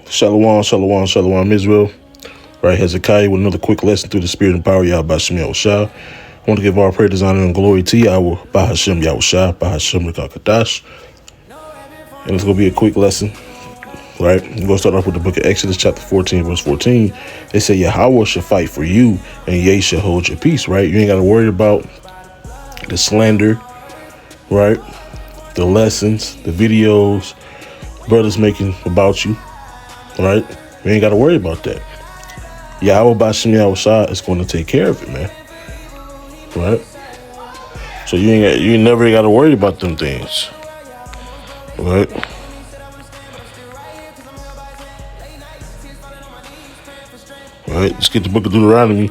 Shalom, shalom, shalom, Israel. Right, Hezekiah with another quick lesson through the spirit and power of Yahweh Bashem Yahushua. I want to give all praise, honor, and glory to Yahweh Bahashem Yahushua, Bahashem Rekakadash. And it's going to be a quick lesson, right? We're going to start off with the book of Exodus, chapter 14, verse 14. They say Yahweh shall fight for you, and ye shall hold your peace, right? You ain't got to worry about the slander, right? The lessons, the videos brothers making about you, right? You ain't got to worry about that. Yahweh Bashem Yahushua is going to take care of it, man. Right? So you never got to worry about them things. Right? Right? Let's get the book of Deuteronomy,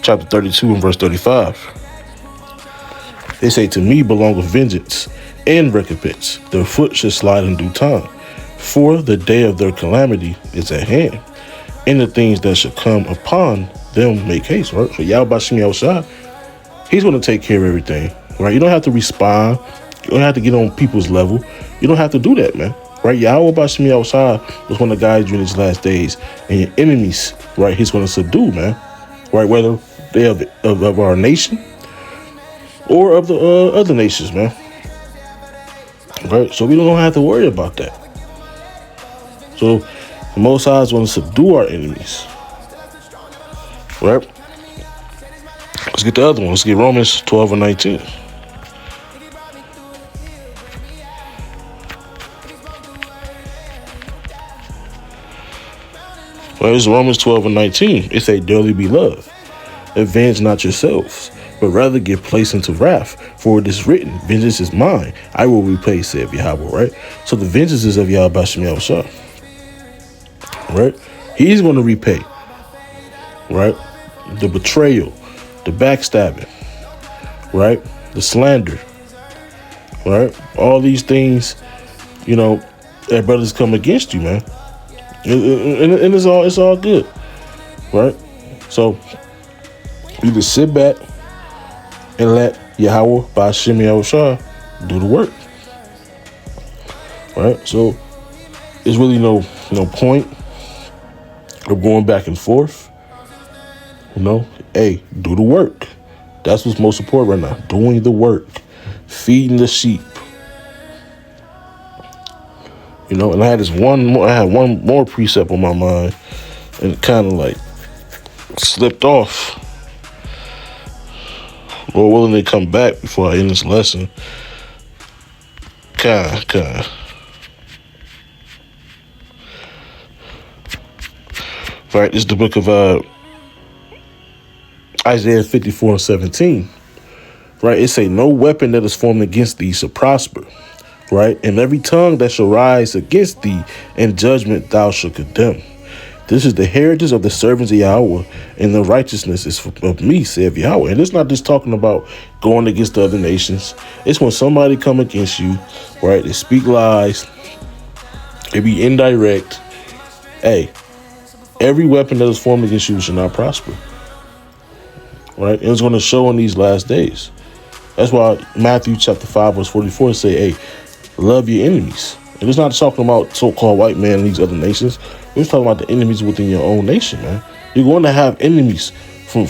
chapter 32 and verse 35. They say, to me belongeth vengeance and recompense. Their foot should slide in due time. For the day of their calamity is at hand. And the things that should come upon them make haste, right? So Yahweh Bashem Yahushua, he's going to take care of everything, right? You don't have to respond. You don't have to get on people's level. You don't have to do that, man, right? Yahweh Bashem Yahushua is going to guide you in these last days, and your enemies, right, he's going to subdue, man, right? Whether they are of our nation or of the other nations, man, right? So we don't have to worry about that. So the Most High is going to subdue our enemies, right? Let's get the other one. Let's get Romans 12 and 19. Well, it's Romans 12 and 19. It say, dearly beloved, avenge not yourselves, but rather give place unto wrath. For it is written, vengeance is mine, I will repay, saith Yahweh, right? So the vengeance is of Yahweh Bashem Yahushua, right? He's going to repay, right? The betrayal, the backstabbing, right? The slander, right? All these things, you know, that brothers come against you, man. And it's all good, right? So you just sit back and let Yahweh Bashem Yahushua do the work, right? So there's really no point of going back and forth. You know, hey, do the work. That's what's most important right now. Doing the work, feeding the sheep. You know, and I had one more precept on my mind, and it kind of like slipped off. Lord willing, they come back before I end this lesson. Kind. Right, this is the book of Isaiah 54 and 17. Right, it say, no weapon that is formed against thee shall prosper. Right, and every tongue that shall rise against thee in judgment thou shalt condemn. This is the heritage of the servants of Yahweh, and the righteousness is of me, saith Yahweh. And it's not just talking about going against the other nations. It's when somebody come against you, right? They speak lies. They be indirect. Hey, every weapon that is formed against you shall not prosper. Right? And it's going to show in these last days. That's why Matthew chapter 5, verse 44 say, hey, love your enemies. And it's not talking about so-called white man and these other nations. We're talking about the enemies within your own nation, man. You're going to have enemies from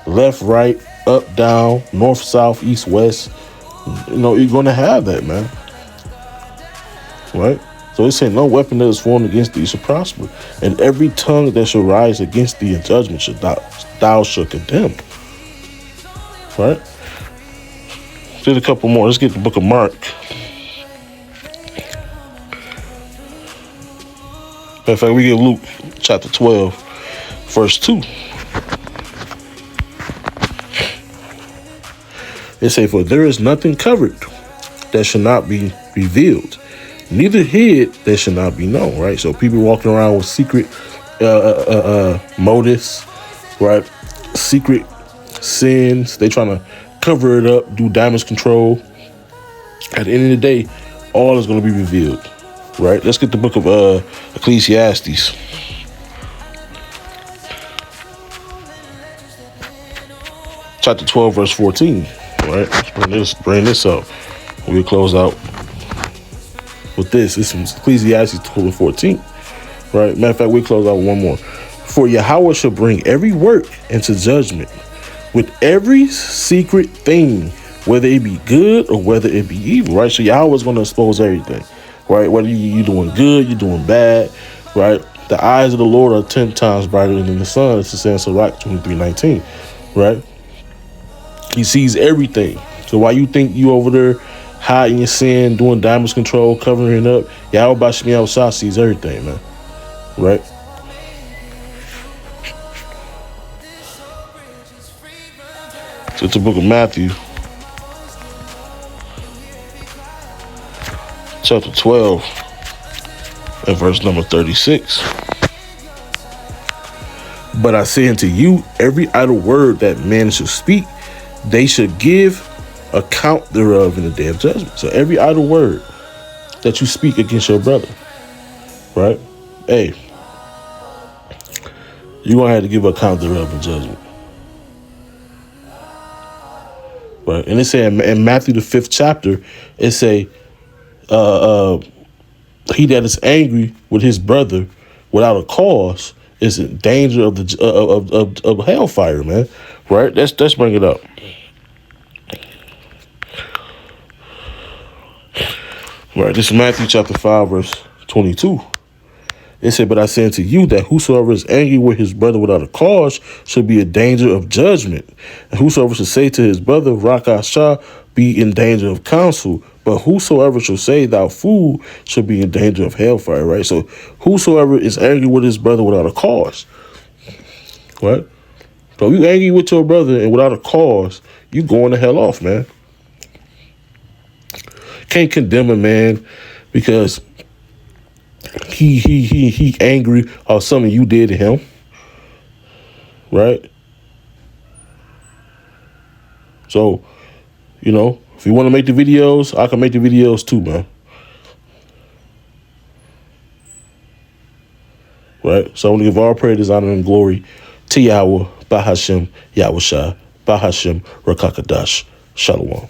left, right, up, down, north, south, east, west. You know, you're going to have that, man. Right? So it's saying no weapon that is formed against thee shall prosper. And every tongue that shall rise against thee in judgment thou shalt condemn. Right? Did a couple more. Let's get the book of Mark. In fact, we get Luke chapter 12, verse 2. It say, for there is nothing covered that shall not be revealed, neither hid that shall not be known, right? So people walking around with secret motives, right? Secret sins. They trying to cover it up, do damage control. At the end of the day, all is going to be revealed. Right, let's get the book of Ecclesiastes. Chapter 12, verse 14. Right, let's bring this up. We'll close out. with this. It's from Ecclesiastes 12:14. Right? Matter of fact, we close out with one more. For Yahweh shall bring every work into judgment with every secret thing, whether it be good or whether it be evil. Right? So Yahweh is going to expose everything. Right? Whether you're doing good, you're doing bad. Right? The eyes of the Lord are 10 times brighter than the sun. It's in Sirach 23:19. Right? He sees everything. So while you think you over there hiding your sin, doing damage control, covering up, Yahweh Bashmi outside sees everything, man. Right? So it's the book of Matthew, chapter 12, and verse number 36. But I say unto you, every idle word that man shall speak, they should give account thereof in the day of judgment. So every idle word that you speak against your brother, right? Hey, you're going to have to give account thereof in judgment. Right? And it say in Matthew the 5th chapter, it say, he that is angry with his brother without a cause is in danger of the of hellfire, man. Right? Let's bring it up. Right, this is Matthew chapter 5, verse 22. It said, but I say unto you that whosoever is angry with his brother without a cause shall be in danger of judgment. And whosoever shall say to his brother, Rakah Shah, be in danger of counsel. But whosoever shall say, thou fool, shall be in danger of hellfire, right? So whosoever is angry with his brother without a cause, right? So if you angry with your brother and without a cause, you going to hell off, man. Can't condemn a man because he angry or something you did to him, right? So, you know, if you want to make the videos, I can make the videos too, man. Right? So I want to give all praise, honor, and glory to Yahweh, Bahashem, Yahweh Shah, Bahashem, Rakakadash, Shalom.